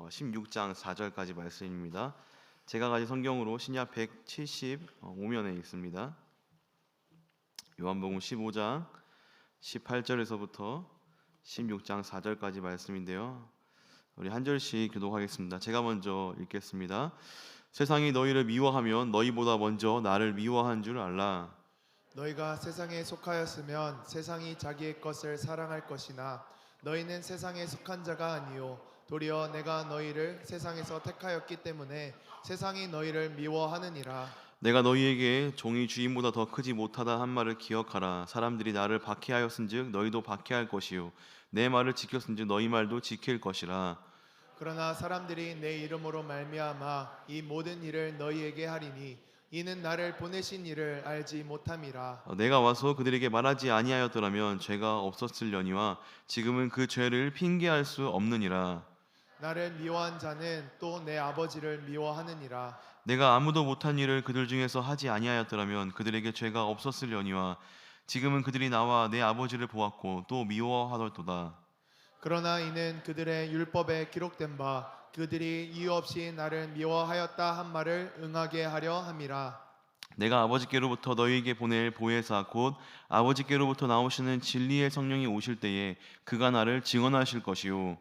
16장 4절까지 말씀입니다. 제가 가진 성경으로 신약 175면에 있습니다. 요한복음 15장 18절에서부터 16장 4절까지 말씀인데요. 우리 한 절씩 교독하겠습니다. 제가 먼저 읽겠습니다. 세상이 너희를 미워하면 너희보다 먼저 나를 미워한 줄 알라. 너희가 세상에 속하였으면 세상이 자기의 것을 사랑할 것이나 너희는 세상에 속한 자가 아니요 도리어 내가 너희를 세상에서 택하였기 때문에 세상이 너희를 미워하느니라. 내가 너희에게 종이 주인보다 더 크지 못하다 한 말을 기억하라. 사람들이 나를 박해하였은즉 너희도 박해할 것이요 내 말을 지켰은즉 너희 말도 지킬 것이라. 그러나 사람들이 내 이름으로 말미암아 이 모든 일을 너희에게 하리니 이는 나를 보내신 이를 알지 못함이라. 내가 와서 그들에게 말하지 아니하였더라면 죄가 없었으려니와 지금은 그 죄를 핑계할 수 없느니라. 나를 미워한 자는 또 내 아버지를 미워하느니라. 내가 아무도 못한 일을 그들 중에서 하지 아니하였더라면 그들에게 죄가 없었으려니와 지금은 그들이 나와 내 아버지를 보았고 또 미워하더도다. 그러나 이는 그들의 율법에 기록된 바 그들이 이유 없이 나를 미워하였다 한 말을 응하게 하려 함이라. 내가 아버지께로부터 너희에게 보낼 보혜사 곧 아버지께로부터 나오시는 진리의 성령이 오실 때에 그가 나를 증언하실 것이요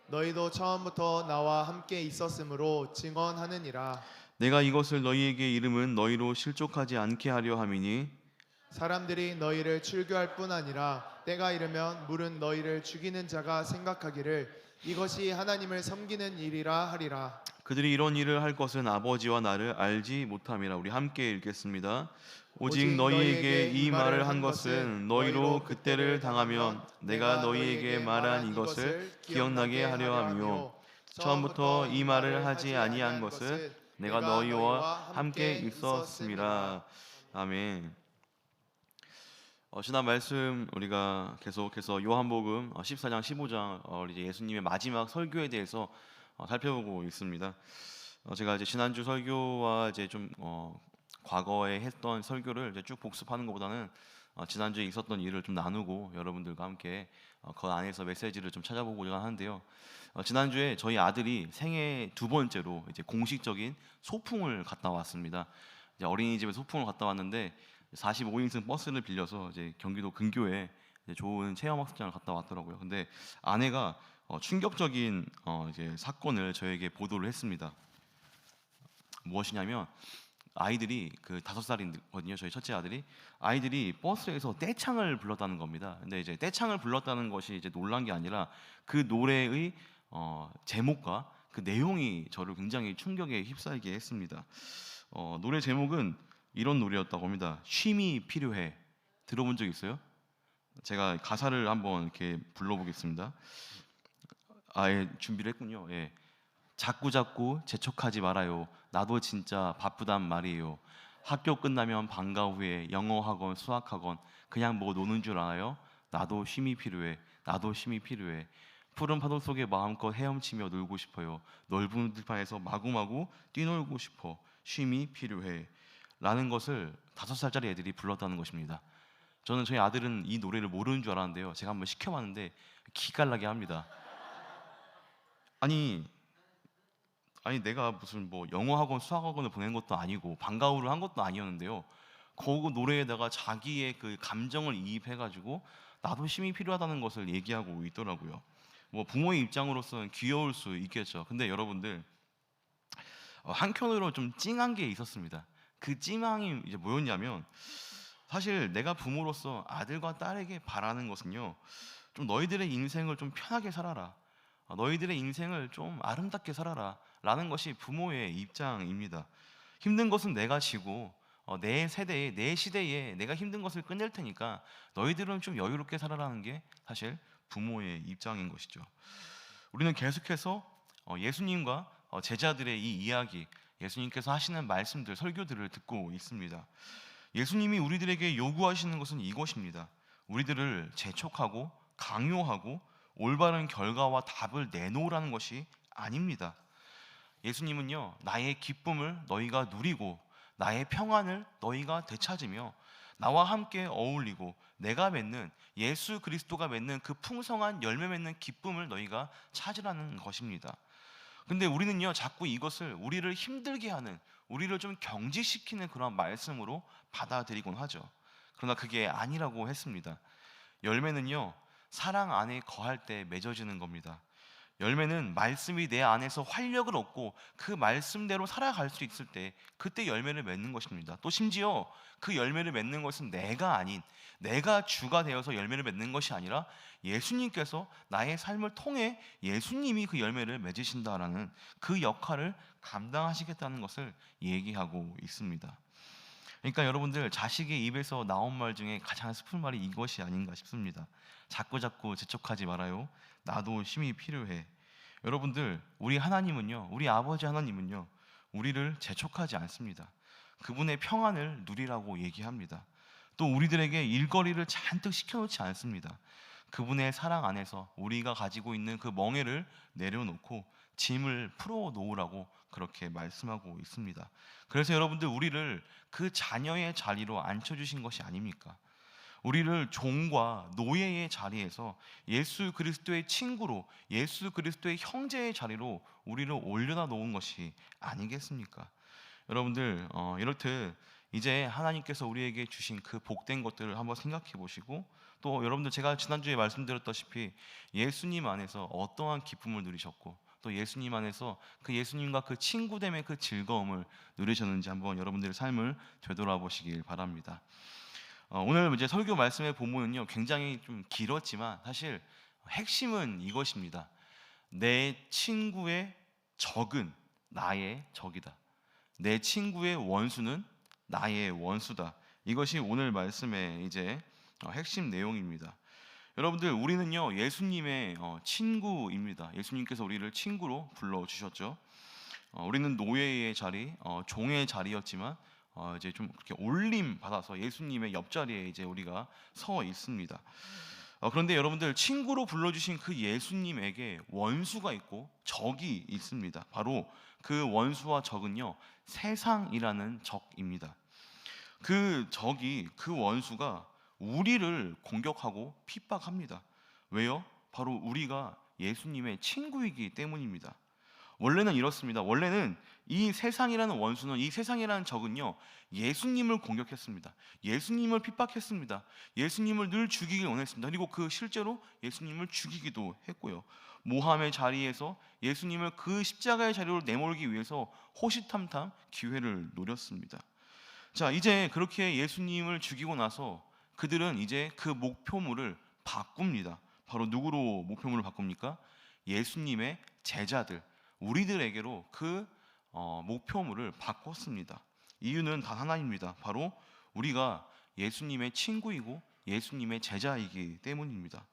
너희도 처음부터 나와 함께 있었으므로 증언하느니라. 내가 이것을 너희에게 이름은 너희로 실족하지 않게 하려 함이니 사람들이 너희를 출교할 뿐 아니라 때가 이르면 물은 너희를 죽이는 자가 생각하기를 이것이 하나님을 섬기는 일이라 하리라. 그들이 이런 일을 할 것은 아버지와 나를 알지 못함이라. 우리 함께 읽겠습니다. 오직 너희에게 이 말을 한 것은 너희로 그때를 당하면 내가 너희에게 말한 이것을 기억나게 하려 함이요 처음부터 이 말을 하지 아니한 것은 내가 너희와 함께 있었음이라. 아멘. 지난 말씀 우리가 계속해서 요한복음 14장 15장 이제 예수님의 마지막 설교에 대해서 살펴보고 있습니다. 제가 이제 지난주 설교와 이제 좀 과거에 했던 설교를 이제 쭉 복습하는 것보다는 지난주에 있었던 일을 좀 나누고 여러분들과 함께 그 안에서 메시지를 좀 찾아보고자 하는데요. 지난주에 저희 아들이 생애 두 번째로 이제 공식적인 소풍을 갔다 왔습니다. 이제 어린이집에 소풍을 갔다 왔는데 45인승 버스를 빌려서 이제 경기도 근교에 이제 좋은 체험학습장을 갔다 왔더라고요. 근데 아내가 충격적인 이제 사건을 저에게 보도를 했습니다. 무엇이냐면 아이들이 그 5살이거든요. 저희 첫째 아들이 아이들이 버스에서 떼창을 불렀다는 겁니다. 근데 이제 떼창을 불렀다는 것이 이제 놀란 게 아니라 그 노래의 제목과 그 내용이 저를 굉장히 충격에 휩싸이게 했습니다. 노래 제목은 이런 노래였다고 합니다. 쉼이 필요해. 들어본 적 있어요? 제가 가사를 한번 이렇게 불러보겠습니다. 아예 준비를 했군요. 예. 자꾸 재촉하지 말아요. 나도 진짜 바쁘단 말이에요. 학교 끝나면 방과 후에 영어 학원, 수학 학원 그냥 뭐 노는 줄 알아요? 나도 쉼이 필요해. 나도 쉼이 필요해. 푸른 파도 속에 마음껏 헤엄치며 놀고 싶어요. 넓은 들판에서 마구마구 뛰놀고 싶어. 쉼이 필요해. 라는 것을 5살짜리 애들이 불렀다는 것입니다. 저는 저희 아들은 이 노래를 모르는 줄 알았는데요. 제가 한번 시켜봤는데 기깔나게 합니다. 아니 내가 무슨 뭐 영어 학원, 수학 학원을 보낸 것도 아니고 방과 후를 한 것도 아니었는데요. 그 노래에다가 자기의 그 감정을 이입해가지고 나도 쉼이 필요하다는 것을 얘기하고 있더라고요. 뭐 부모의 입장으로서는 귀여울 수 있겠죠. 근데 여러분들 한켠으로 좀 찡한 게 있었습니다. 그 찡함이 이제 뭐였냐면 사실 내가 부모로서 아들과 딸에게 바라는 것은요. 좀 너희들의 인생을 좀 편하게 살아라. 너희들의 인생을 좀 아름답게 살아라 라는 것이 부모의 입장입니다. 힘든 것은 내가 지고 내 세대에 내 시대에 내가 힘든 것을 끝낼 테니까 너희들은 좀 여유롭게 살아라는 게 사실 부모의 입장인 것이죠. 우리는 계속해서 예수님과 제자들의 이 이야기, 예수님께서 하시는 말씀들, 설교들을 듣고 있습니다. 예수님이 우리들에게 요구하시는 것은 이것입니다. 우리들을 재촉하고 강요하고 올바른 결과와 답을 내놓으라는 것이 아닙니다. 예수님은요, 나의 기쁨을 너희가 누리고 나의 평안을 너희가 되찾으며 나와 함께 어울리고 내가 맺는 예수 그리스도가 맺는 그 풍성한 열매 맺는 기쁨을 너희가 찾으라는 것입니다. 근데 우리는요, 자꾸 이것을 우리를 힘들게 하는, 우리를 좀 경직시키는 그런 말씀으로 받아들이곤 하죠. 그러나 그게 아니라고 했습니다. 열매는요, 사랑 안에 거할 때 맺어지는 겁니다. 열매는 말씀이 내 안에서 활력을 얻고 그 말씀대로 살아갈 수 있을 때, 그때 열매를 맺는 것입니다. 또 심지어 그 열매를 맺는 것은 내가 아닌, 내가 주가 되어서 열매를 맺는 것이 아니라 예수님께서 나의 삶을 통해 예수님이 그 열매를 맺으신다라는 그 역할을 감당하시겠다는 것을 얘기하고 있습니다. 그러니까 여러분들, 자식의 입에서 나온 말 중에 가장 슬픈 말이 이것이 아닌가 싶습니다. 자꾸 재촉하지 말아요. 나도 쉼이 필요해. 여러분들, 우리 하나님은요, 우리 아버지 하나님은요, 우리를 재촉하지 않습니다. 그분의 평안을 누리라고 얘기합니다. 또 우리들에게 일거리를 잔뜩 시켜놓지 않습니다. 그분의 사랑 안에서 우리가 가지고 있는 그 멍에를 내려놓고 짐을 풀어 놓으라고 그렇게 말씀하고 있습니다. 그래서 여러분들, 우리를 그 자녀의 자리로 앉혀주신 것이 아닙니까? 우리를 종과 노예의 자리에서 예수 그리스도의 친구로, 예수 그리스도의 형제의 자리로 우리를 올려다 놓은 것이 아니겠습니까? 여러분들, 이렇듯 이제 하나님께서 우리에게 주신 그 복된 것들을 한번 생각해 보시고, 또 여러분들, 제가 지난주에 말씀드렸다시피 예수님 안에서 어떠한 기쁨을 누리셨고, 또 예수님 안에서 그 예수님과 그 친구됨의 그 즐거움을 누리셨는지 한번 여러분들의 삶을 되돌아보시길 바랍니다. 오늘 이제 설교 말씀의 본문은요, 굉장히 좀 길었지만 사실 핵심은 이것입니다. 내 친구의 적은 나의 적이다. 내 친구의 원수는 나의 원수다. 이것이 오늘 말씀의 이제 핵심 내용입니다. 여러분들, 우리는요, 예수님의 친구입니다. 예수님께서 우리를 친구로 불러주셨죠. 우리는 노예의 자리, 종의 자리였지만 이제 좀 그렇게 올림 받아서 예수님의 옆자리에 이제 우리가 서 있습니다. 그런데 여러분들, 친구로 불러주신 그 예수님에게 원수가 있고 적이 있습니다. 바로 그 원수와 적은요, 세상이라는 적입니다. 그 적이, 그 원수가 우리를 공격하고 핍박합니다. 왜요? 바로 우리가 예수님의 친구이기 때문입니다. 원래는 이렇습니다. 원래는 이 세상이라는 원수는, 이 세상이라는 적은요, 예수님을 공격했습니다. 예수님을 핍박했습니다. 예수님을 늘 죽이길 원했습니다. 그리고 그 실제로 예수님을 죽이기도 했고요. 모함의 자리에서 예수님을 그 십자가의 자리로 내몰기 위해서 호시탐탐 기회를 노렸습니다. 자, 이제 그렇게 예수님을 죽이고 나서 그들은 이제 그 목표물을 바꿉니다. 바로 누구로 목표물을 바꿉니까? 예수님의 제자들, 우리들에게로 그 목표물을 바꿨습니다. 이유는 단 하나입니다. 바로 우리가 예수님의 친구이고 예수님의 제자이기 때문입니다.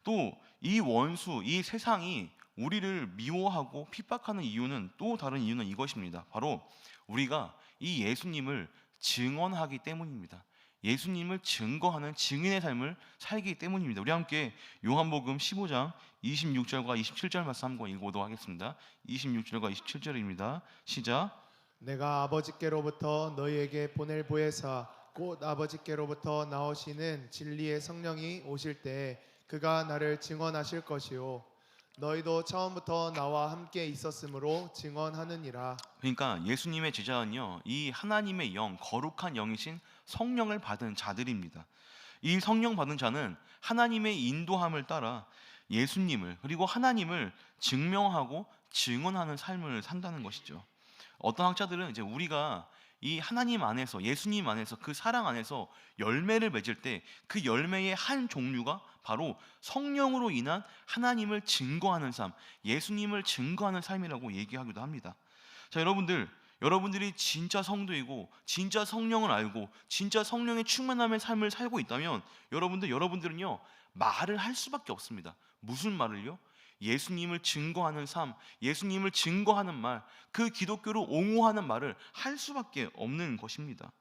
또 이 원수, 이 세상이 우리를 미워하고 핍박하는 이유는, 또 다른 이유는 이것입니다. 바로 우리가 이 예수님을 증언하기 때문입니다. 예수님을 증거하는 증인의 삶을 살기 때문입니다. 우리 함께 요한복음 15장 26절과 27절 말씀 한번 읽어보도록 하겠습니다. 26절과 27절입니다. 시작. 내가 아버지께로부터 너희에게 보낼 보혜사 곧 아버지께로부터 나오시는 진리의 성령이 오실 때 그가 나를 증언하실 것이요 너희도 처음부터 나와 함께 있었으므로 증언하느니라. 그러니까 예수님의 제자는요, 이 하나님의 영, 거룩한 영이신 성령을 받은 자들입니다. 이 성령 받은 자는 하나님의 인도함을 따라 예수님을, 그리고 하나님을 증명하고 증언하는 삶을 산다는 것이죠. 어떤 학자들은 이제 우리가 이 하나님 안에서, 예수님 안에서, 그 사랑 안에서 열매를 맺을 때 그 열매의 한 종류가 바로 성령으로 인한 하나님을 증거하는 삶, 예수님을 증거하는 삶이라고 얘기하기도 합니다. 자, 여러분들이 진짜 성도이고 진짜 성령을 알고 진짜 성령의 충만함의 삶을 살고 있다면 여러분들은요, 말을 할 수밖에 없습니다. 무슨 말을요? 예수님을 증거하는 삶, 예수님을 증거하는 말, 그 기독교를 옹호하는 말을 할 수밖에 없는 것입니다.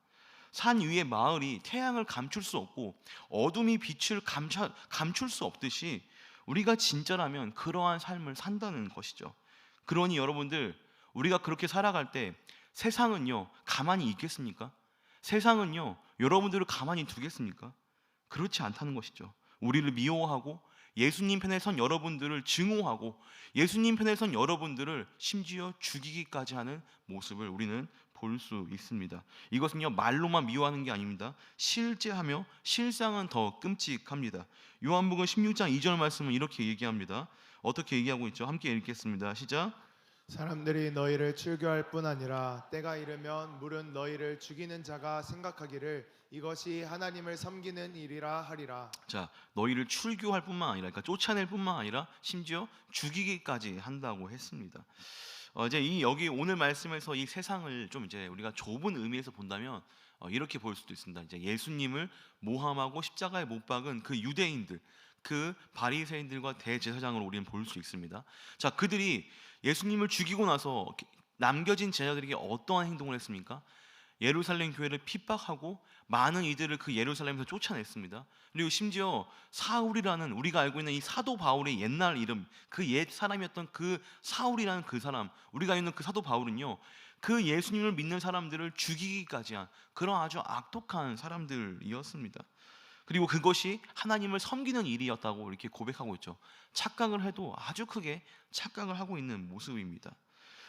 산 위의 마을이 태양을 감출 수 없고 어둠이 빛을 감출 수 없듯이 우리가 진짜라면 그러한 삶을 산다는 것이죠. 그러니 여러분들, 우리가 그렇게 살아갈 때 세상은요, 가만히 있겠습니까? 세상은요, 여러분들을 가만히 두겠습니까? 그렇지 않다는 것이죠. 우리를 미워하고 예수님 편에 선 여러분들을 증오하고 예수님 편에 선 여러분들을 심지어 죽이기까지 하는 모습을 우리는 볼 수 있습니다. 이것은요, 말로만 미워하는 게 아닙니다. 실제하며 실상은 더 끔찍합니다. 요한복음 16장 2절 말씀은 이렇게 얘기합니다. 어떻게 얘기하고 있죠? 함께 읽겠습니다. 시작. 사람들이 너희를 출교할 뿐 아니라 때가 이르면 물은 너희를 죽이는 자가 생각하기를 이것이 하나님을 섬기는 일이라 하리라. 자, 너희를 출교할 뿐만 아니라, 그러니까 쫓아낼 뿐만 아니라 심지어 죽이기까지 한다고 했습니다. 이제 이 여기 오늘 말씀에서 이 세상을 좀 이제 우리가 좁은 의미에서 본다면 이렇게 볼 수도 있습니다. 이제 예수님을 모함하고 십자가에 못 박은 그 유대인들, 그 바리새인들과 대제사장으로 우리는 볼 수 있습니다. 자, 그들이 예수님을 죽이고 나서 남겨진 제자들에게 어떠한 행동을 했습니까? 예루살렘 교회를 핍박하고 많은 이들을 그 예루살렘에서 쫓아냈습니다. 그리고 심지어 사울이라는, 우리가 알고 있는 이 사도 바울의 옛날 이름, 그 옛 사람이었던 그 사울이라는 그 사람, 우리가 있는 그 사도 바울은요, 그 예수님을 믿는 사람들을 죽이기까지 한 그런 아주 악독한 사람들이었습니다. 그리고 그것이 하나님을 섬기는 일이었다고 이렇게 고백하고 있죠. 착각을 해도 아주 크게 착각을 하고 있는 모습입니다.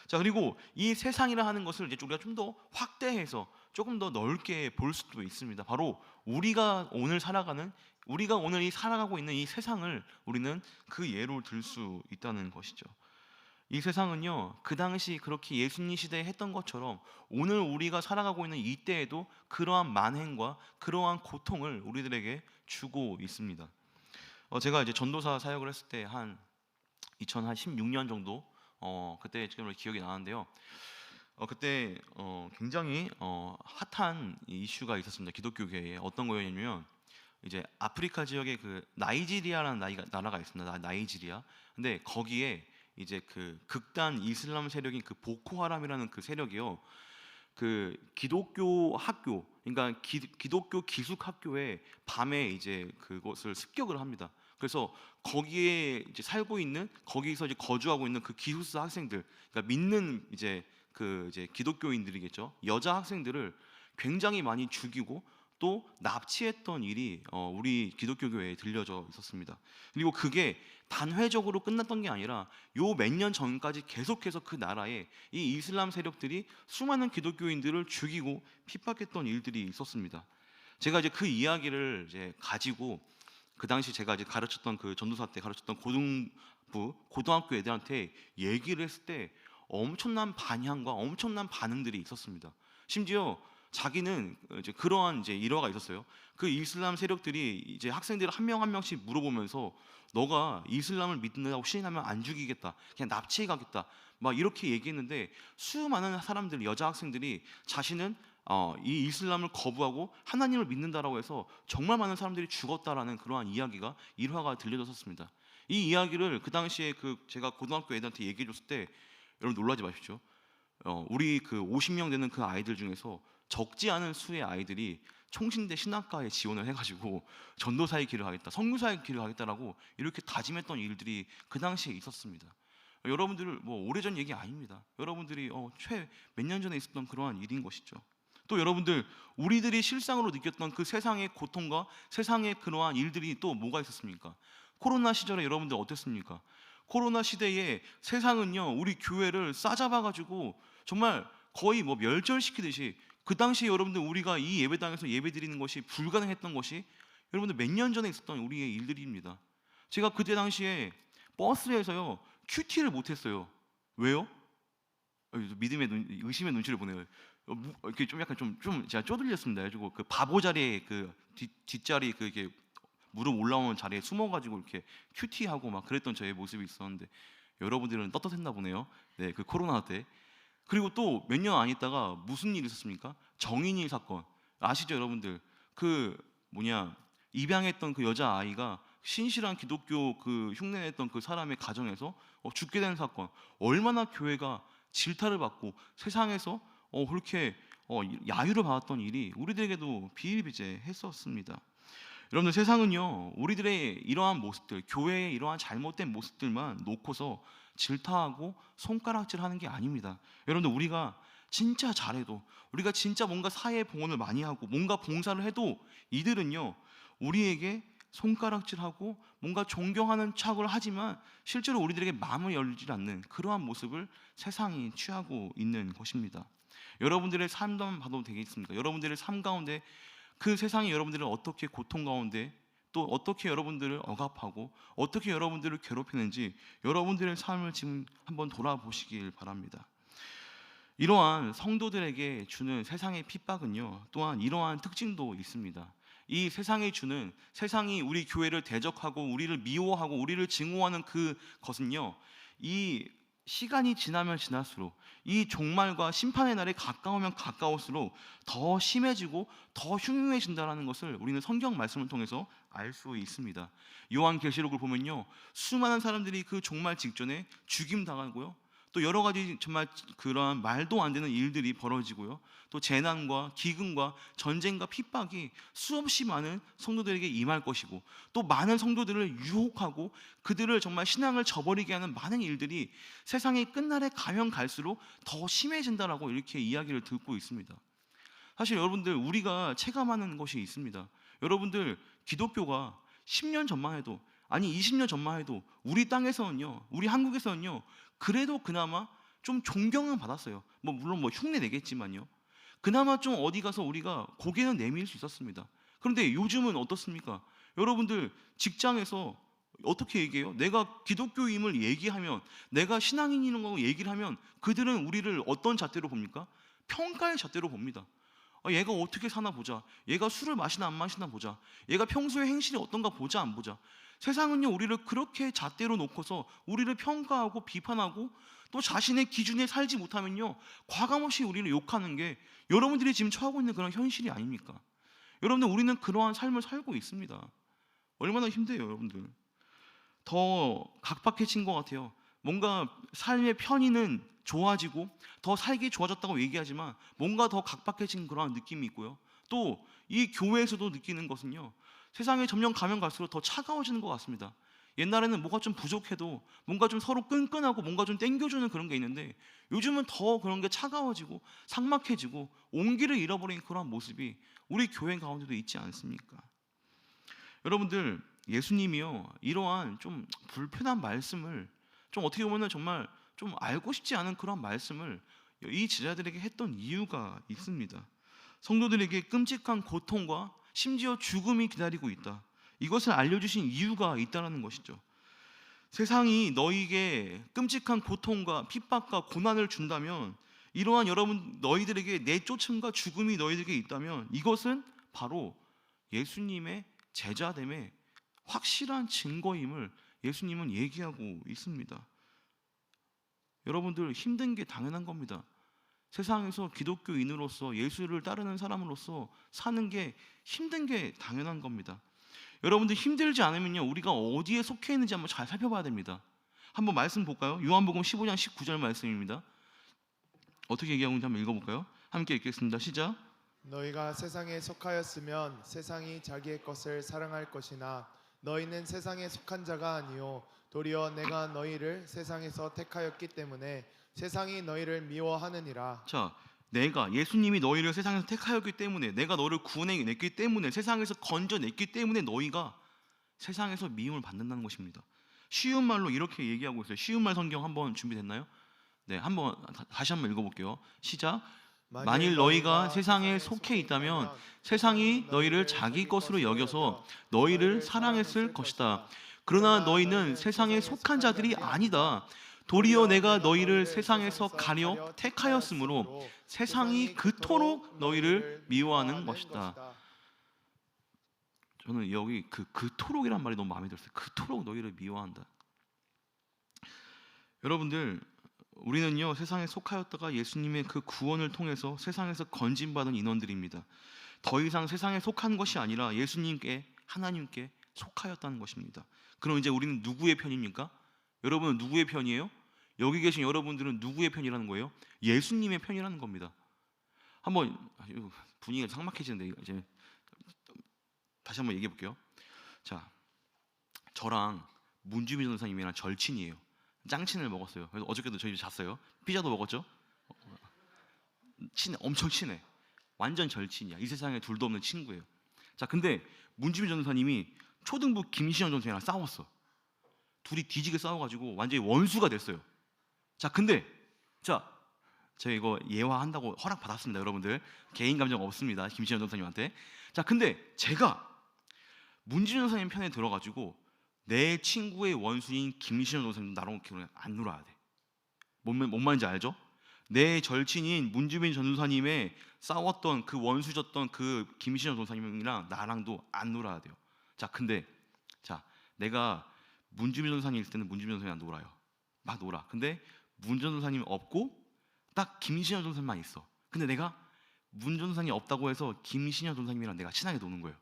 자, 그리고 이 세상이라 하는 것을 이제 우리가 좀 더 확대해서 조금 더 넓게 볼 수도 있습니다. 바로 우리가 오늘 살아가고 있는 이 세상을 우리는 그 예로 들 수 있다는 것이죠. 이 세상은요, 그 당시 그렇게 예수님 시대에 했던 것처럼 오늘 우리가 살아가고 있는 이때에도 그러한 만행과 그러한 고통을 우리들에게 주고 있습니다. 제가 이제 전도사 사역을 했을 때 한 2016년 정도 그때 지금 기억이 나는데요. 그때 굉장히 핫한 이슈가 있었습니다. 기독교계에. 어떤 거였냐면 이제 아프리카 지역에 그 나이지리아라는 나라가 있습니다. 나이지리아. 근데 거기에 이제 그 극단 이슬람 세력인 그 보코하람이라는 그 세력이요, 그 기독교 학교, 그러니까 기독교 기숙 학교에 밤에 이제 그것을 습격을 합니다. 그래서 거기에 이제 살고 있는, 거기서 이제 거주하고 있는 그 기숙사 학생들, 그러니까 믿는 이제 그 이제 기독교인들이겠죠, 여자 학생들을 굉장히 많이 죽이고 또 납치했던 일이 우리 기독교 교회에 들려져 있었습니다. 그리고 그게 단회적으로 끝났던 게 아니라 요 몇 년 전까지 계속해서 그 나라에 이 이슬람 세력들이 수많은 기독교인들을 죽이고 핍박했던 일들이 있었습니다. 제가 이제 그 이야기를 이제 가지고 그 당시 제가 이제 가르쳤던 그 전도사 때 가르쳤던 고등학교 애들한테 얘기를 했을 때 엄청난 반향과 엄청난 반응들이 있었습니다. 심지어 자기는 이제 그러한 이제 일화가 있었어요. 그 이슬람 세력들이 이제 학생들 한 명 한 명씩 물어보면서 너가 이슬람을 믿는다고 시인하면 안 죽이겠다, 그냥 납치해 가겠다, 막 이렇게 얘기했는데 수많은 사람들, 여자 학생들이 자신은 이 이슬람을 거부하고 하나님을 믿는다라고 해서 정말 많은 사람들이 죽었다라는 그러한 이야기가 일화가 들려졌었습니다. 이 이야기를 그 당시에 제가 고등학교 애들한테 얘기해줬을 때 여러분 놀라지 마십시오. 우리 그 50명 되는 그 아이들 중에서 적지 않은 수의 아이들이 총신대 신학과에 지원을 해가지고 전도사의 길을 가겠다, 선교사의 길을 가겠다라고 이렇게 다짐했던 일들이 그 당시에 있었습니다. 여러분들 뭐 오래전 얘기 아닙니다. 여러분들이 몇 년 전에 있었던 그러한 일인 것이죠. 또 여러분들, 우리들이 실상으로 느꼈던 그 세상의 고통과 세상의 그러한 일들이 또 뭐가 있었습니까? 코로나 시절에 여러분들 어땠습니까? 코로나 시대에 세상은요, 우리 교회를 싸잡아가지고 정말 거의 뭐 멸절시키듯이, 그 당시에 여러분들 우리가 이 예배당에서 예배드리는 것이 불가능했던 것이 여러분들 몇 년 전에 있었던 우리의 일들입니다. 제가 그때 당시에 버스에서요 큐티를 못했어요. 왜요? 의심의 눈치를 보내요. 이렇게 좀 약간 좀 제가 쪼들렸습니다. 그래가지고 그 바보 자리에 그 뒷자리 이게 무릎 올라오는 자리에 숨어가지고 이렇게 큐티하고 막 그랬던 저의 모습이 있었는데 여러분들은 떳떳했나 보네요. 네, 그 코로나 때. 그리고 또 몇 년 안 있다가 무슨 일이 있었습니까? 정인이 사건 아시죠, 여러분들? 입양했던 그 여자 아이가 신실한 기독교 그 흉내냈던 그 사람의 가정에서 죽게 되는 사건. 얼마나 교회가 질타를 받고 세상에서 그렇게 야유를 받았던 일이 우리들에게도 비일비재했었습니다. 여러분들, 세상은요 우리들의 이러한 모습들, 교회의 이러한 잘못된 모습들만 놓고서 질타하고 손가락질하는 게 아닙니다. 여러분들, 우리가 진짜 잘해도, 우리가 진짜 뭔가 사회 봉헌을 많이 하고 뭔가 봉사를 해도 이들은요 우리에게 손가락질하고 뭔가 존경하는 척을 하지만 실제로 우리들에게 마음을 열지 않는 그러한 모습을 세상이 취하고 있는 것입니다. 여러분들의 삶만 봐도 되겠습니까? 여러분들의 삶 가운데 그 세상이 여러분들을 어떻게 고통 가운데 또 어떻게 여러분들을 억압하고 어떻게 여러분들을 괴롭히는지 여러분들의 삶을 지금 한번 돌아보시길 바랍니다. 이러한 성도들에게 주는 세상의 핍박은요, 또한 이러한 특징도 있습니다. 이 세상이 주는, 세상이 우리 교회를 대적하고 우리를 미워하고 우리를 증오하는 그것은요, 이 시간이 지나면 지날수록, 이 종말과 심판의 날이 가까우면 가까울수록 더 심해지고 더 흉흉해진다는 것을 우리는 성경 말씀을 통해서 알 수 있습니다. 요한계시록을 보면요, 수많은 사람들이 그 종말 직전에 죽임 당하고요, 또 여러 가지 정말 그러한 말도 안 되는 일들이 벌어지고요, 또 재난과 기근과 전쟁과 핍박이 수없이 많은 성도들에게 임할 것이고, 또 많은 성도들을 유혹하고 그들을 정말 신앙을 저버리게 하는 많은 일들이 세상의 끝날에 가면 갈수록 더 심해진다라고 이렇게 이야기를 듣고 있습니다. 사실 여러분들, 우리가 체감하는 것이 있습니다. 여러분들, 기독교가 10년 전만 해도, 아니 20년 전만 해도 우리 땅에서는요, 우리 한국에서는요, 그래도 그나마 좀 존경은 받았어요. 물론 흉내 내겠지만요, 그나마 좀 어디 가서 우리가 고개는 내밀 수 있었습니다. 그런데 요즘은 어떻습니까? 여러분들, 직장에서 어떻게 얘기해요? 내가 기독교임을 얘기하면, 내가 신앙인이라는 거 얘기를 하면 그들은 우리를 어떤 잣대로 봅니까? 평가의 잣대로 봅니다. 얘가 어떻게 사나 보자, 얘가 술을 마시나 안 마시나 보자, 얘가 평소에 행실이 어떤가 보자 안 보자. 세상은요, 우리를 그렇게 잣대로 놓고서 우리를 평가하고 비판하고, 또 자신의 기준에 살지 못하면요, 과감없이 우리를 욕하는 게 여러분들이 지금 처하고 있는 그런 현실이 아닙니까? 여러분들, 우리는 그러한 삶을 살고 있습니다. 얼마나 힘들어요, 여러분들. 더 각박해진 것 같아요. 뭔가 삶의 편의는 좋아지고 더 살기 좋아졌다고 얘기하지만 뭔가 더 각박해진 그런 느낌이 있고요, 또 이 교회에서도 느끼는 것은요, 세상에 점점 가면 갈수록 더 차가워지는 것 같습니다. 옛날에는 뭐가 좀 부족해도 뭔가 좀 서로 끈끈하고 뭔가 좀 땡겨주는 그런 게 있는데, 요즘은 더 그런 게 차가워지고 삭막해지고 온기를 잃어버린 그런 모습이 우리 교회 가운데도 있지 않습니까? 여러분들, 예수님이요, 이러한 좀 불편한 말씀을, 좀 어떻게 보면 정말 좀 알고 싶지 않은 그런 말씀을 이 제자들에게 했던 이유가 있습니다. 성도들에게 끔찍한 고통과 심지어 죽음이 기다리고 있다, 이것을 알려주신 이유가 있다는 것이죠. 세상이 너희에게 끔찍한 고통과 핍박과 고난을 준다면, 이러한 여러분 너희들에게 내쫓음과 죽음이 너희들에게 있다면, 이것은 바로 예수님의 제자됨의 확실한 증거임을 예수님은 얘기하고 있습니다. 여러분들, 힘든 게 당연한 겁니다. 세상에서 기독교인으로서 예수를 따르는 사람으로서 사는 게 힘든 게 당연한 겁니다. 여러분들, 힘들지 않으면요, 우리가 어디에 속해 있는지 한번 잘 살펴봐야 됩니다. 한번 말씀 볼까요? 요한복음 15장 19절 말씀입니다. 어떻게 얘기하는지 한번 읽어볼까요? 함께 읽겠습니다. 시작. 너희가 세상에 속하였으면 세상이 자기의 것을 사랑할 것이나 너희는 세상에 속한 자가 아니요 도리어 내가 너희를 세상에서 택하였기 때문에 세상이 너희를 미워하느니라. 자, 내가, 예수님이 너희를 세상에서 택하였기 때문에, 내가 너를 구원해냈기 때문에, 세상에서 건져냈기 때문에 너희가 세상에서 미움을 받는다는 것입니다. 쉬운 말로 이렇게 얘기하고 있어요. 쉬운 말 성경 한번 준비됐나요? 네, 다시 한번 읽어볼게요. 시작. 만일 너희가 세상에 속해 있다면 세상이 너희를 자기 것으로 여겨서 너희를 사랑했을 것이다. 그러나 너희는 세상에 속한 자들이 아니다. 도리어 내가 너희를 세상에서 가려 택하였으므로 세상이 그토록 너희를 미워하는 것이다. 저는 여기 그토록이란 말이 너무 마음에 들었어요. 그토록 너희를 미워한다. 여러분들, 우리는요, 세상에 속하였다가 예수님의 그 구원을 통해서 세상에서 건진받은 인원들입니다. 더 이상 세상에 속한 것이 아니라 예수님께, 하나님께 속하였다는 것입니다. 그럼 이제 우리는 누구의 편입니까? 여러분은 누구의 편이에요? 여기 계신 여러분들은 누구의 편이라는 거예요? 예수님의 편이라는 겁니다. 한번 분위기가 삭막해지는데 이제 다시 한번 얘기해 볼게요. 자, 저랑 문주민 전사님이랑 절친이에요. 짱친을 먹었어요. 그래서 어저께도 저희 잤어요. 피자도 먹었죠. 친해, 엄청 친해. 완전 절친이야. 이 세상에 둘도 없는 친구예요. 자, 근데 문주민 전사님이 초등부 김신영 전생이랑 싸웠어. 둘이 뒤지게 싸워가지고 완전히 원수가 됐어요. 자, 근데 자, 제가 이거 예화한다고 허락 받았습니다, 여러분들. 개인 감정 없습니다, 김신영 전사님한테. 자, 근데 제가 문진영 선생님 편에 들어가지고 내 친구의 원수인 김신영 전사님 나랑 안 놀아야 돼. 뭔 말인지 알죠? 내 절친인 문주빈 전도사님의 싸웠던 그 원수졌던 그 김신영 전도사님이랑 나랑도 안 놀아야 돼요. 자, 근데 자, 내가 문주빈 전도사님 있을 때는 문주빈 전도사님 안 놀아요. 막 놀아. 근데 문 전도사님 없고 딱 김신영 전도사님만 있어. 근데 내가 문 전도사님 없다고 해서 김신영 전도사님이랑 내가 친하게 노는 거예요.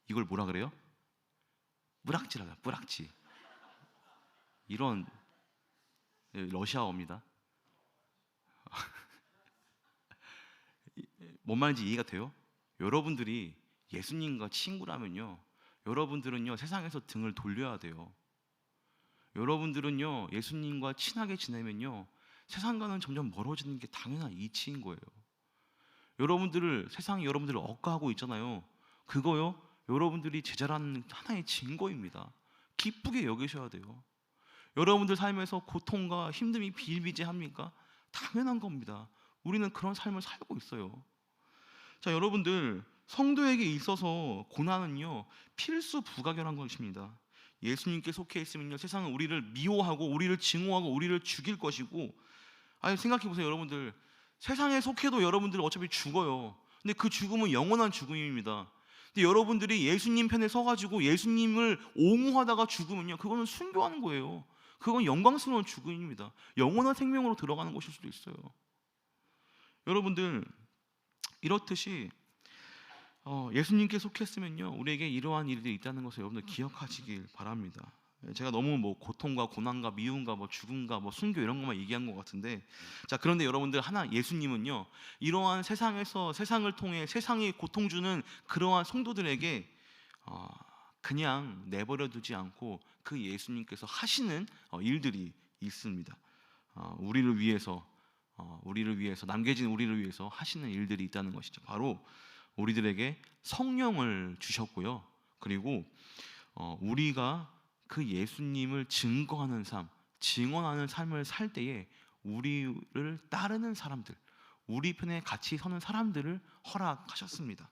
이걸 뭐라 그래요? 뿌락지라고요. 뿌락지. 이런 러시아어입니다. 뭔 말인지 이해가 돼요? 여러분들이 예수님과 친구라면요, 여러분들은요 세상에서 등을 돌려야 돼요. 여러분들은요 예수님과 친하게 지내면요 세상과는 점점 멀어지는 게 당연한 이치인 거예요. 여러분들을 세상이 여러분들을 억까하고 있잖아요. 그거요 여러분들이 제자라는 하나의 증거입니다. 기쁘게 여기셔야 돼요. 여러분들 삶에서 고통과 힘듦이 비일비재합니까? 당연한 겁니다. 우리는 그런 삶을 살고 있어요. 자, 여러분들 성도에게 있어서 고난은요 필수 부가결한 것입니다. 예수님께 속해 있으면요 세상은 우리를 미워하고 우리를 증오하고 우리를 죽일 것이고, 아니 생각해 보세요. 여러분들 세상에 속해도 여러분들 어차피 죽어요. 근데 그 죽음은 영원한 죽음입니다. 근데 여러분들이 예수님 편에 서가지고 예수님을 옹호하다가 죽으면요 그거는 순교하는 거예요. 그건 영광스러운 죽음입니다. 영원한 생명으로 들어가는 것일 수도 있어요. 여러분들 이렇듯이 예수님께 속했으면요 우리에게 이러한 일들이 있다는 것을 여러분들 기억하시길 바랍니다. 제가 너무 뭐 고통과 고난과 미움과 뭐 죽음과 뭐 순교 이런 것만 얘기한 것 같은데, 자 그런데 여러분들 하나 예수님은요 이러한 세상에서 세상을 통해 세상에 고통 주는 그러한 성도들에게 그냥 내버려 두지 않고 그 예수님께서 하시는 일들이 있습니다. 우리를 위해서 남겨진 우리를 위해서 하시는 일들이 있다는 것이죠. 바로 우리들에게 성령을 주셨고요. 그리고 우리가 그 예수님을 증거하는 삶, 증언하는 삶을 살 때에 우리를 따르는 사람들, 우리 편에 같이 서는 사람들을 허락하셨습니다.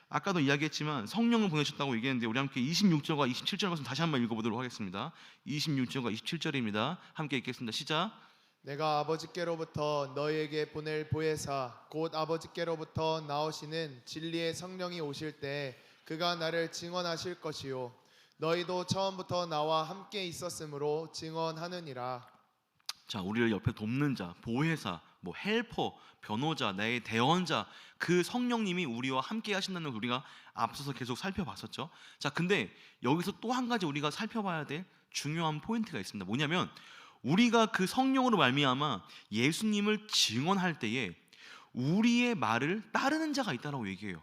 아까도 이야기했지만 성령을 보내셨다고 얘기했는데 우리 함께 26절과 27절 말씀 다시 한번 읽어보도록 하겠습니다. 26절과 27절입니다. 함께 읽겠습니다. 시작. 내가 아버지께로부터 너희에게 보낼 보혜사 곧 아버지께로부터 나오시는 진리의 성령이 오실 때 그가 나를 증언하실 것이요 너희도 처음부터 나와 함께 있었으므로 증언하느니라. 자, 우리를 옆에 돕는 자, 보혜사, 뭐 헬퍼, 변호자, 나의 대언자, 그 성령님이 우리와 함께 하신다는 걸 우리가 앞서서 계속 살펴봤었죠. 자, 근데 여기서 또 한 가지 우리가 살펴봐야 될 중요한 포인트가 있습니다. 뭐냐면 우리가 그 성령으로 말미암아 예수님을 증언할 때에 우리의 말을 따르는 자가 있다라고 얘기해요.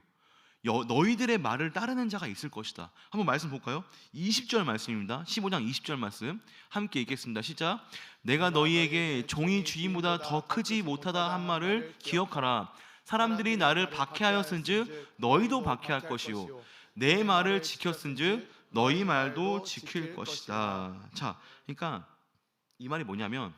너희들의 말을 따르는 자가 있을 것이다. 한번 말씀 볼까요? 20절 말씀입니다. 15장 20절 말씀 함께 읽겠습니다. 시작. 내가 너희에게 종이 주인보다 더 크지 못하다 한 말을 기억하라. 사람들이 나를 박해하였은즉 너희도 박해할 것이요 내 말을 지켰은즉 너희 말도 지킬 것이다. 자, 그러니까 이 말이 뭐냐면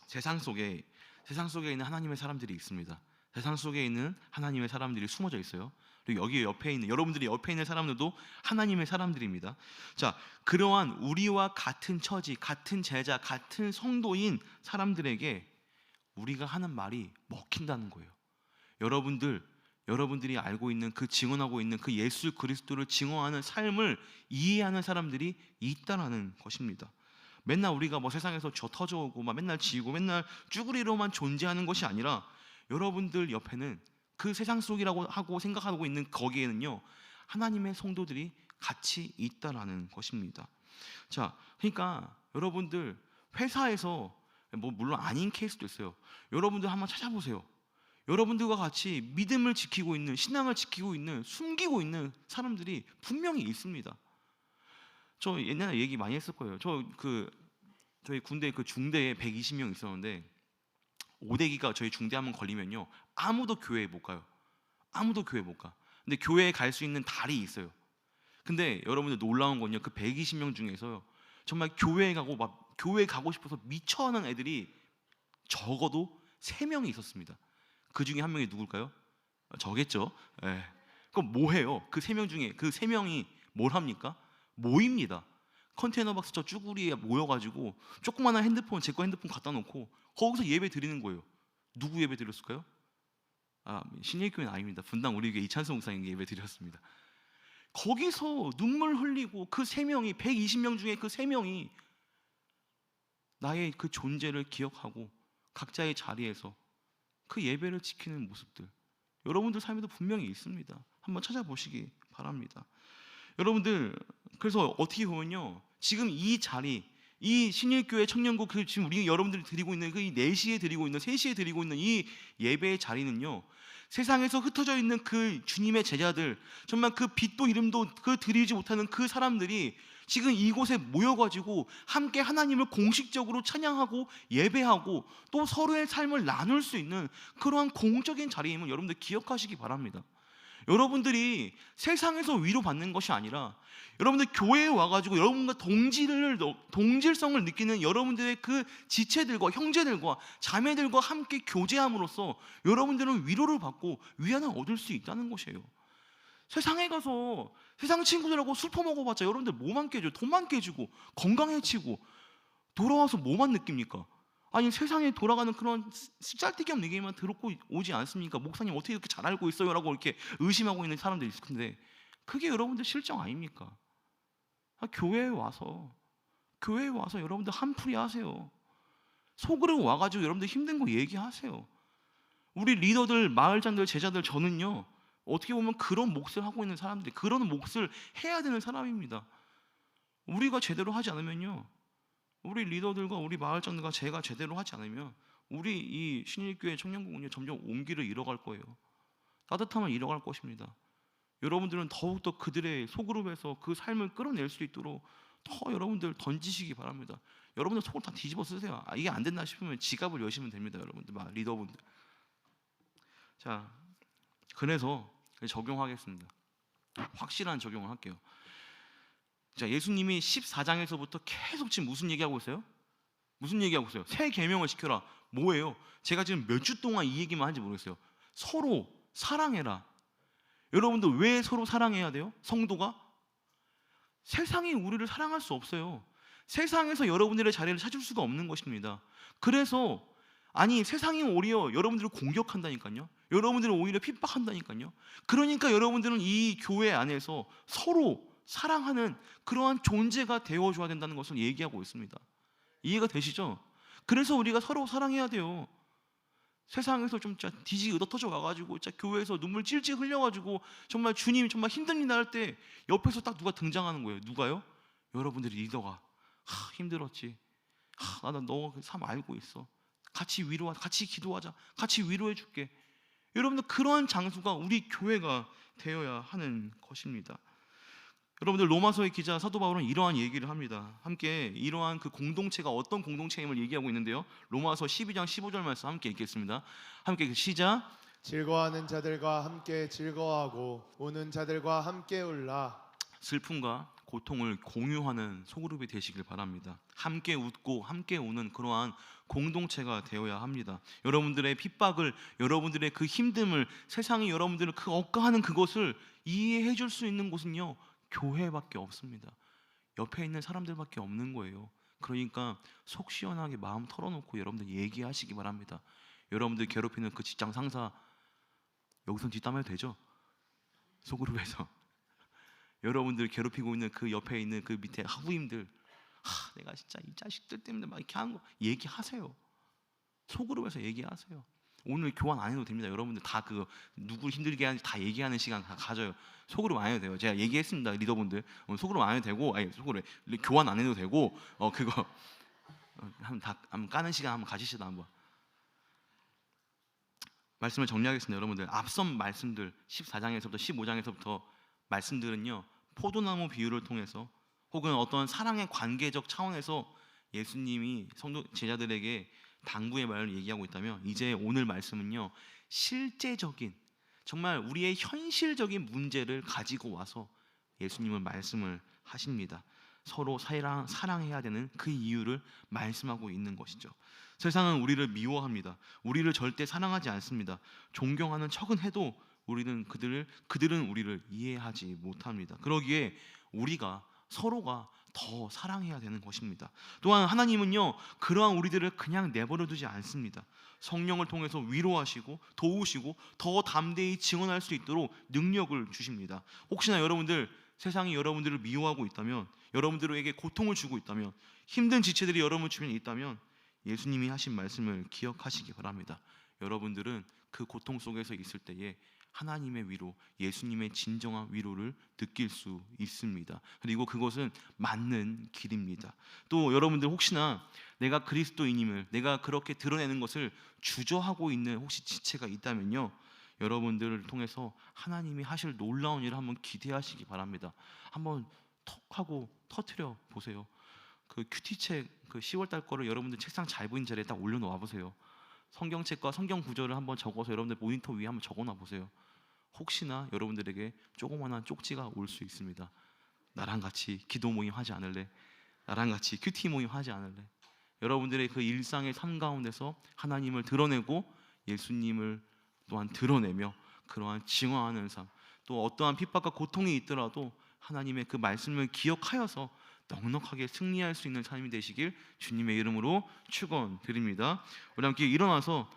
세상 속에 있는 하나님의 사람들이 있습니다. 세상 속에 있는 하나님의 사람들이 숨어져 있어요. 그리고 여기 옆에 있는 여러분들이 옆에 있는 사람들도 하나님의 사람들입니다. 자, 그러한 우리와 같은 처지, 같은 제자, 같은 성도인 사람들에게 우리가 하는 말이 먹힌다는 거예요. 여러분들이 알고 있는 그 증언하고 있는 그 예수 그리스도를 증언하는 삶을 이해하는 사람들이 있다라는 것입니다. 맨날 우리가 뭐 세상에서 저 터져오고 막 맨날 지고 맨날 쭈구리로만 존재하는 것이 아니라 여러분들 옆에는 그 세상 속이라고 하고 생각하고 있는 거기에는요 하나님의 성도들이 같이 있다라는 것입니다. 자, 그러니까 여러분들 회사에서 뭐 물론 아닌 케이스도 있어요. 여러분들 한번 찾아보세요. 여러분들과 같이 믿음을 지키고 있는, 신앙을 지키고 있는, 숨기고 있는 사람들이 분명히 있습니다. 저 옛날에 얘기 많이 했을 거예요. 저희 군대 그 중대에 120명 있었는데 오대기가 저희 중대 한번 걸리면요 아무도 교회에 못 가요. 아무도 교회 못 가. 근데 교회에 갈 수 있는 달이 있어요. 근데 여러분들 놀라운 건요, 그 120명 중에서요, 정말 교회 가고 싶어서 미쳐하는 애들이 적어도 3명이 있었습니다. 그 중에 한 명이 누굴까요? 저겠죠. 예. 그럼 뭐 해요? 그 3명 중에 그 3명이 뭘 합니까? 모입니다. 컨테이너 박스 저 쭈구리에 모여가지고 조그마한 핸드폰, 제 거 핸드폰 갖다 놓고 거기서 예배 드리는 거예요. 누구 예배 드렸을까요? 신일교회는 아닙니다. 분당 우리 교회 이찬성 목사님 예배 드렸습니다. 거기서 눈물 흘리고 그 3명이, 120명 중에 그 3명이 나의 그 존재를 기억하고 각자의 자리에서 그 예배를 지키는 모습들, 여러분들 삶에도 분명히 있습니다. 한번 찾아보시기 바랍니다. 여러분들, 그래서 어떻게 보면요, 지금 이 자리, 이 신일교회 청년국, 지금 우리 여러분들이 드리고 있는 그 4시에 드리고 있는, 3시에 드리고 있는 이 예배의 자리는요, 세상에서 흩어져 있는 그 주님의 제자들, 정말 그 빛도 이름도 그 드리지 못하는 그 사람들이 지금 이곳에 모여가지고 함께 하나님을 공식적으로 찬양하고 예배하고 또 서로의 삶을 나눌 수 있는 그러한 공적인 자리임을 여러분들 기억하시기 바랍니다. 여러분들이 세상에서 위로받는 것이 아니라 여러분들 교회에 와가지고 여러분과 동질성을 느끼는 여러분들의 그 지체들과 형제들과 자매들과 함께 교제함으로써 여러분들은 위로를 받고 위안을 얻을 수 있다는 것이에요. 세상에 가서 세상 친구들하고 술 퍼먹어봤자 여러분들 뭐만 깨져? 돈만 깨지고 건강해지고 돌아와서 뭐만 느낍니까? 아니, 세상에 돌아가는 그런 짤데기 없는 얘기만 들었고 오지 않습니까? 목사님 어떻게 이렇게 잘 알고 있어요? 라고 이렇게 의심하고 있는 사람들이 있을 텐데, 그게 여러분들 실정 아닙니까? 교회에 와서 여러분들 한풀이 하세요. 속으로 와가지고 여러분들 힘든 거 얘기하세요. 우리 리더들, 마을장들, 제자들, 저는요, 어떻게 보면 그런 몫을 하고 있는 사람들이, 그런 몫을 해야 되는 사람입니다. 우리가 제대로 하지 않으면요, 우리 리더들과 우리 마을장들과 제가 제대로 하지 않으면 우리 이 신일교회 청년국은요, 점점 온기를 잃어갈 거예요. 따뜻함을 잃어갈 것입니다. 여러분들은 더욱더 그들의 소그룹에서 그 삶을 끌어낼 수 있도록 더 여러분들 던지시기 바랍니다. 여러분들 속을 다 뒤집어 쓰세요. 이게 안 된다 싶으면 지갑을 여시면 됩니다. 여러분들, 리더분들. 자, 그래서 적용하겠습니다. 확실한 적용을 할게요. 자, 예수님이 14장에서부터 계속 지금 무슨 얘기하고 있어요? 무슨 얘기하고 있어요? 새 계명을 지켜라. 뭐예요? 제가 지금 몇 주 동안 이 얘기만 하는지 모르겠어요. 서로 사랑해라. 여러분들 왜 서로 사랑해야 돼요? 성도가? 세상이 우리를 사랑할 수 없어요. 세상에서 여러분들의 자리를 찾을 수가 없는 것입니다. 그래서 세상이 오히려 여러분들을 공격한다니까요. 여러분들을 오히려 핍박한다니까요. 그러니까 여러분들은 이 교회 안에서 서로 사랑하는 그러한 존재가 되어줘야 된다는 것을 얘기하고 있습니다. 이해가 되시죠? 그래서 우리가 서로 사랑해야 돼요. 세상에서 좀 뒤지게 얻어터져 와가지고 교회에서 눈물 찔찔 흘려가지고 정말 주님 정말 힘든 일 할 때 옆에서 딱 누가 등장하는 거예요. 누가요? 여러분들이 리더가 힘들었지. 나는 너 삶 알고 있어. 같이 위로하자. 같이 기도하자. 같이 위로해 줄게. 여러분들, 그러한 장소가 우리 교회가 되어야 하는 것입니다. 여러분들, 로마서의 기자 사도 바울은 이러한 얘기를 합니다. 함께 이러한 그 공동체가 어떤 공동체임을 얘기하고 있는데요, 로마서 12장 15절 말씀 함께 읽겠습니다. 함께 시작. 즐거워하는 자들과 함께 즐거워하고 우는 자들과 함께 울라. 슬픔과 고통을 공유하는 소그룹이 되시길 바랍니다. 함께 웃고 함께 우는 그러한 공동체가 되어야 합니다. 여러분들의 핍박을, 여러분들의 그 힘듦을, 세상이 여러분들을 그 억까하는 그것을 이해해 줄 수 있는 곳은요, 교회밖에 없습니다. 옆에 있는 사람들밖에 없는 거예요. 그러니까 속 시원하게 마음 털어놓고 여러분들 얘기하시기 바랍니다. 여러분들 괴롭히는 그 직장 상사, 여기선 뒷담화해도 되죠? 소그룹에서 여러분들 괴롭히고 있는 그 옆에 있는 그 밑에 후임들, 내가 진짜 이 자식들 때문에 막 이렇게 하는 거 얘기하세요. 소그룹에서 얘기하세요. 오늘 교환 안 해도 됩니다. 여러분들 다 그 누구 힘들게 하는지 다 얘기하는 시간 다 가져요. 소그룹 안 해도 돼요. 제가 얘기했습니다. 리더분들 오늘 소그룹 안 해도 되고, 소그룹 교환 안 해도 되고, 그거 한번 까는 시간 한번 가지시다. 한번 말씀을 정리하겠습니다. 여러분들, 앞선 말씀들 14장에서부터 15장에서부터 말씀들은요, 포도나무 비유를 통해서 혹은 어떤 사랑의 관계적 차원에서 예수님이 성도 제자들에게 당부의 말을 얘기하고 있다면, 이제 오늘 말씀은요, 실제적인 정말 우리의 현실적인 문제를 가지고 와서 예수님은 말씀을 하십니다. 서로 사랑해야 되는 그 이유를 말씀하고 있는 것이죠. 세상은 우리를 미워합니다. 우리를 절대 사랑하지 않습니다. 존경하는 척은 해도 그들은 우리를 이해하지 못합니다. 그러기에 우리가 서로가 더 사랑해야 되는 것입니다. 또한 하나님은요, 그러한 우리들을 그냥 내버려 두지 않습니다. 성령을 통해서 위로하시고 도우시고 더 담대히 증언할 수 있도록 능력을 주십니다. 혹시나 세상이 여러분들을 미워하고 있다면, 여러분들에게 고통을 주고 있다면, 힘든 지체들이 여러분 주변에 있다면 예수님이 하신 말씀을 기억하시기 바랍니다. 여러분들은 그 고통 속에서 있을 때에 하나님의 위로, 예수님의 진정한 위로를 느낄 수 있습니다. 그리고 그것은 맞는 길입니다. 또 여러분들 혹시나 내가 그리스도인임을 내가 그렇게 드러내는 것을 주저하고 있는 혹시 지체가 있다면요, 여러분들을 통해서 하나님이 하실 놀라운 일을 한번 기대하시기 바랍니다. 한번 톡 하고 터트려 보세요. 그 큐티책 그 10월달 거를 여러분들 책상 잘 보이는 자리에 딱 올려놓아 보세요. 성경책과 성경 구절을 한번 적어서 여러분들 모니터 위에 한번 적어놔 보세요. 혹시나 여러분들에게 조그만한 쪽지가 올 수 있습니다. 나랑 같이 기도 모임 하지 않을래? 나랑 같이 큐티 모임 하지 않을래? 여러분들의 그 일상의 삶 가운데서 하나님을 드러내고 예수님을 또한 드러내며 그러한 증언하는 삶, 또 어떠한 핍박과 고통이 있더라도 하나님의 그 말씀을 기억하여서 넉넉하게 승리할 수 있는 삶이 되시길 주님의 이름으로 축원드립니다. 우리 함께 일어나서